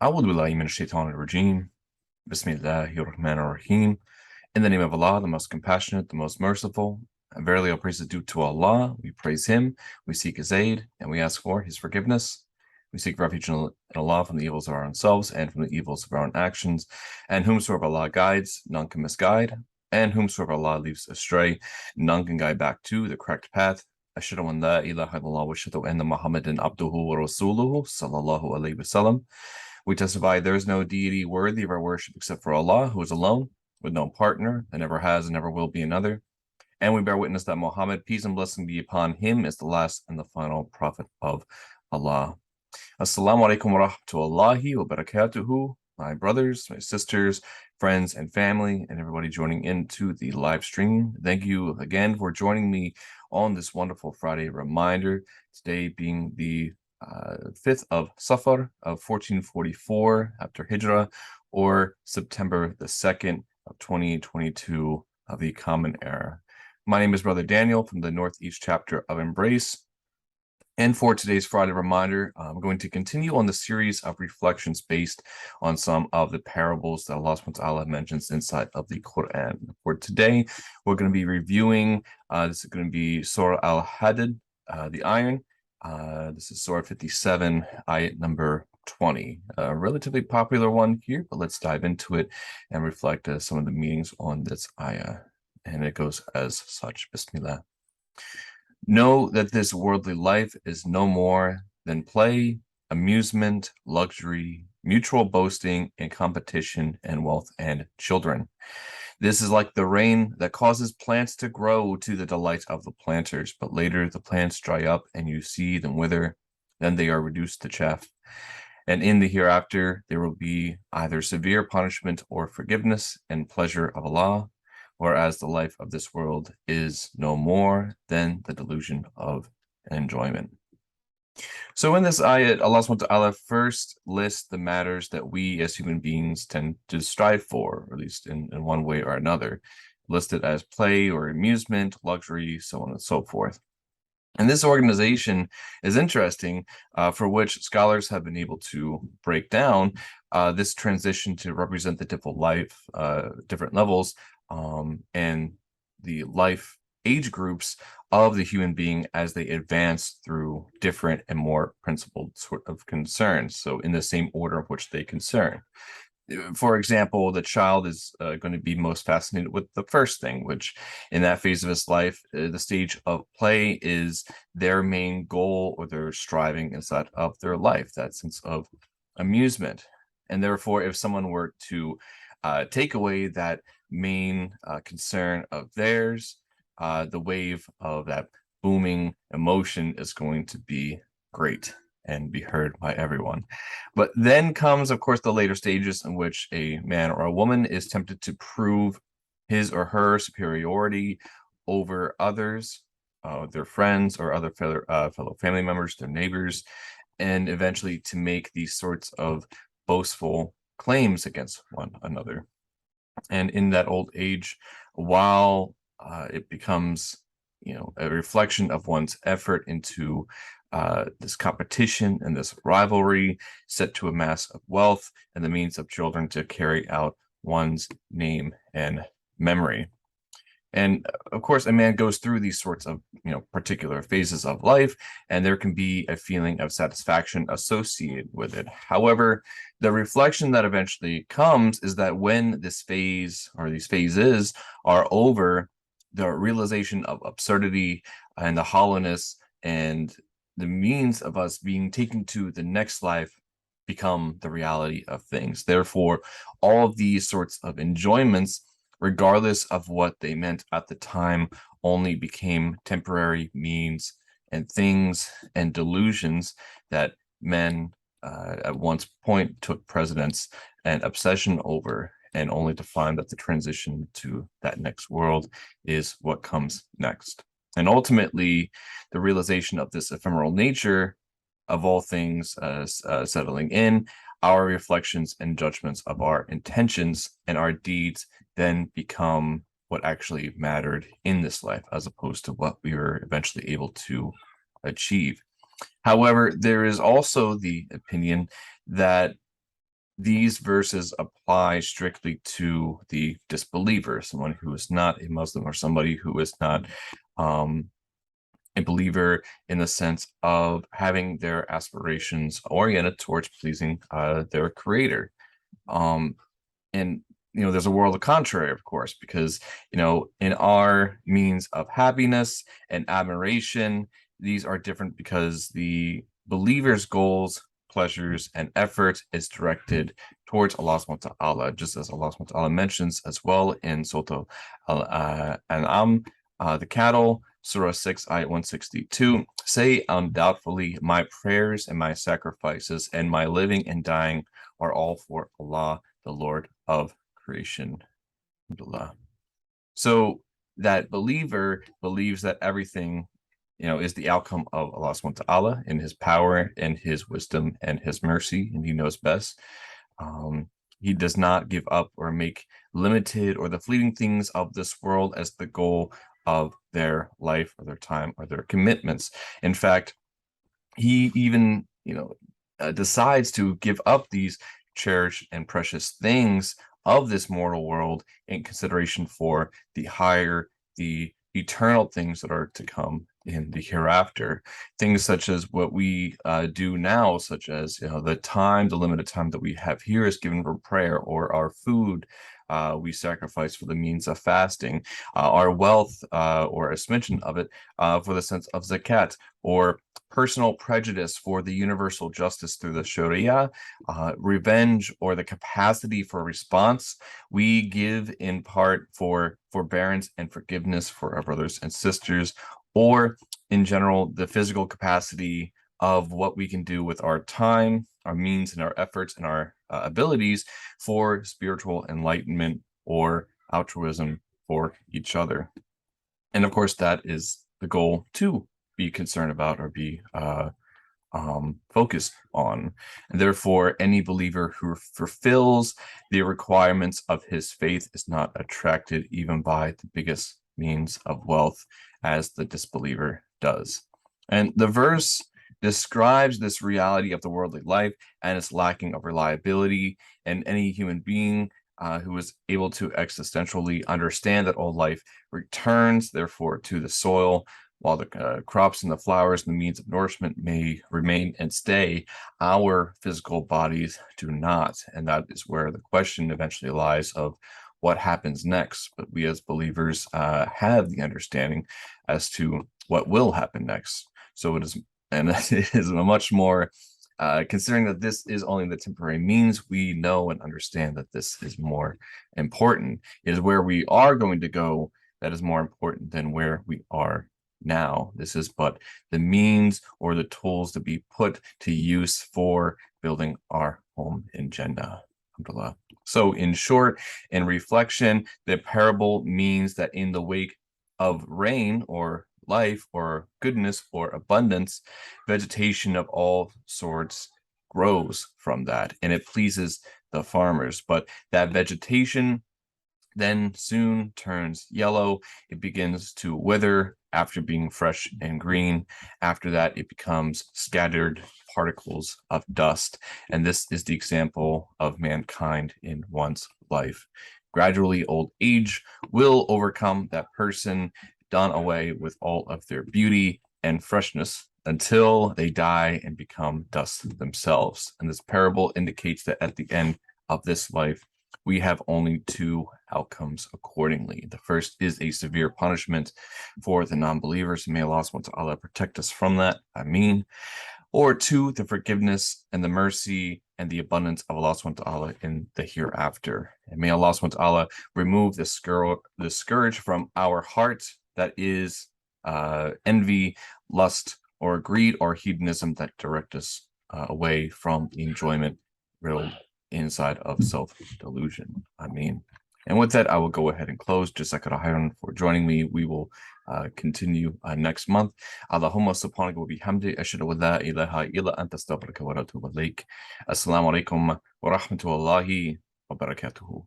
أعوذ بالله من الشيطان الرجيم. Bismillahir Rahmanir Rahim. In the name of Allah, the most compassionate, the most merciful. And verily, all praise is due to Allah. We praise Him, we seek His aid, and we ask for His forgiveness. We seek refuge in Allah from the evils of our own selves and from the evils of our own actions. And whomsoever Allah guides, none can misguide. And whomsoever Allah leaves astray, none can guide back to the correct path. Ashhadu an la ilaha illallah wa ashhadu anna Muhammadan abduhu wa rasuluhu sallallahu alayhi wa sallam. We testify there is no deity worthy of our worship except for Allah, who is alone, with no partner, and never has and never will be another. And we bear witness that Muhammad, peace and blessing be upon him, is the last and the final prophet of Allah. Assalamu alaikum wa rahmatullahi wa barakatuhu, my brothers, my sisters, friends, and family, and everybody joining into the live stream. Thank you again for joining me on this wonderful Friday reminder, today being the 5th of Safar of 1444 after Hijrah, or September the 2nd of 2022 of the Common Era. My name is Brother Daniel from the Northeast chapter of Embrace. And for today's Friday reminder, I'm going to continue on the series of reflections based on some of the parables that Allah subhanahu wa ta'ala mentions inside of the Quran. For today, we're going to be reviewing, this is going to be Surah Al-Hadid, the Iron. This is Surah 57, ayat number 20. A relatively popular one here, but let's dive into it and reflect some of the meanings on this ayah. And it goes as such. Bismillah. Know that this worldly life is no more than play, amusement, luxury, mutual boasting, and competition, and wealth and children. This is like the rain that causes plants to grow to the delight of the planters, but later the plants dry up and you see them wither, then they are reduced to chaff. And in the hereafter, there will be either severe punishment or forgiveness and pleasure of Allah, whereas the life of this world is no more than the delusion of enjoyment. So in this ayat, Allah subhanahu wa ta'ala first lists the matters that we as human beings tend to strive for, or at least in one way or another, listed as play or amusement, luxury, so on and so forth. And this organization is interesting, for which scholars have been able to break down this transition to represent the different levels, and the life age groups of the human being as they advance through different and more principled sort of concerns. So in the same order of which they concern. For example, the child is going to be most fascinated with the first thing, which in that phase of his life, the stage of play is their main goal or their striving inside of their life, that sense of amusement. And therefore, if someone were to take away that main concern of theirs, the wave of that booming emotion is going to be great and be heard by everyone. But then comes, of course, the later stages in which a man or a woman is tempted to prove his or her superiority over others, their friends or other fellow family members, their neighbors, and eventually to make these sorts of boastful claims against one another. And in that old age, while it becomes, a reflection of one's effort into this competition and this rivalry set to amass of wealth and the means of children to carry out one's name and memory. And of course, a man goes through these sorts of, particular phases of life, and there can be a feeling of satisfaction associated with it. However, the reflection that eventually comes is that when this phase or these phases are over, the realization of absurdity and the hollowness and the means of us being taken to the next life become the reality of things. Therefore, all of these sorts of enjoyments, regardless of what they meant at the time, only became temporary means and things and delusions that men at one point took precedence and obsession over, and only to find that the transition to that next world is what comes next. And ultimately, the realization of this ephemeral nature of all things settling in, our reflections and judgments of our intentions and our deeds then become what actually mattered in this life, as opposed to what we were eventually able to achieve. However, there is also the opinion that these verses apply strictly to the disbeliever, someone who is not a Muslim or somebody who is not a believer in the sense of having their aspirations oriented towards pleasing their creator. And there's a world of contrary, of course, because in our means of happiness and admiration, these are different because the believer's goals, pleasures, and effort is directed towards Allah subhanahu wa ta'ala, just as Allah subhanahu wa ta'ala mentions as well in Surah Al-An'am, the cattle, Surah 6, Ayat 162. Say undoubtedly, my prayers and my sacrifices and my living and dying are all for Allah, the Lord of creation. So that believer believes that everything is the outcome of Allah subhanahu wa ta'ala in his power and his wisdom and his mercy, and he knows best. He does not give up or make limited or the fleeting things of this world as the goal of their life or their time or their commitments. In fact, he even decides to give up these cherished and precious things of this mortal world in consideration for the higher, the eternal things that are to come in the hereafter. Things such as what we do now, such as the limited time that we have here is given for prayer, or our food we sacrifice for the means of fasting, our wealth, or a smidgen of it, for the sense of zakat, or personal prejudice for the universal justice through the Sharia, revenge, or the capacity for response. We give in part for forbearance and forgiveness for our brothers and sisters, or in general, the physical capacity of what we can do with our time, our means, and our efforts and our abilities for spiritual enlightenment or altruism for each other. And of course, that is the goal to be concerned about or be focused on. And therefore, any believer who fulfills the requirements of his faith is not attracted even by the biggest means of wealth as the disbeliever does. And the verse describes this reality of the worldly life and its lacking of reliability, and any human being who is able to existentially understand that all life returns, therefore, to the soil, while the crops and the flowers and the means of nourishment may remain and stay, our physical bodies do not. And that is where the question eventually lies of what happens next. But we as believers have the understanding as to what will happen next. So it is a much more, considering that this is only the temporary means, we know and understand that this is more important. It is where we are going to go that is more important than where we are now. This is but the means or the tools to be put to use for building our home in Jannah. Alhamdulillah. So in short, in reflection, the parable means that in the wake of rain or life or goodness or abundance, vegetation of all sorts grows from that, and it pleases the farmers. But that vegetation then soon turns yellow. It begins to wither after being fresh and green. After that, it becomes scattered particles of dust. And this is the example of mankind in one's life. Gradually, old age will overcome that person, done away with all of their beauty and freshness, until they die and become dust themselves. And this parable indicates that at the end of this life, we have only two outcomes accordingly. The first is a severe punishment for the non-believers. May Allah subhanahu wa ta'ala protect us from that. Ameen. Or two, the forgiveness and the mercy and the abundance of Allah subhanahu wa ta'ala in the hereafter. And may Allah subhanahu wa ta'ala remove the scourge from our heart, that is envy, lust, or greed, or hedonism that direct us away from the enjoyment riddled inside of self-delusion. Ameen. And with that, I will go ahead and close. Jazakallah khairan for joining me. We will continue next month. Allahumma subhanaka wa bihamdi ashhadu an la ilaha illa anta astaghfiruka wa atubu ilaik. Assalamu alaikum wa rahmatullahi wa barakatuhu.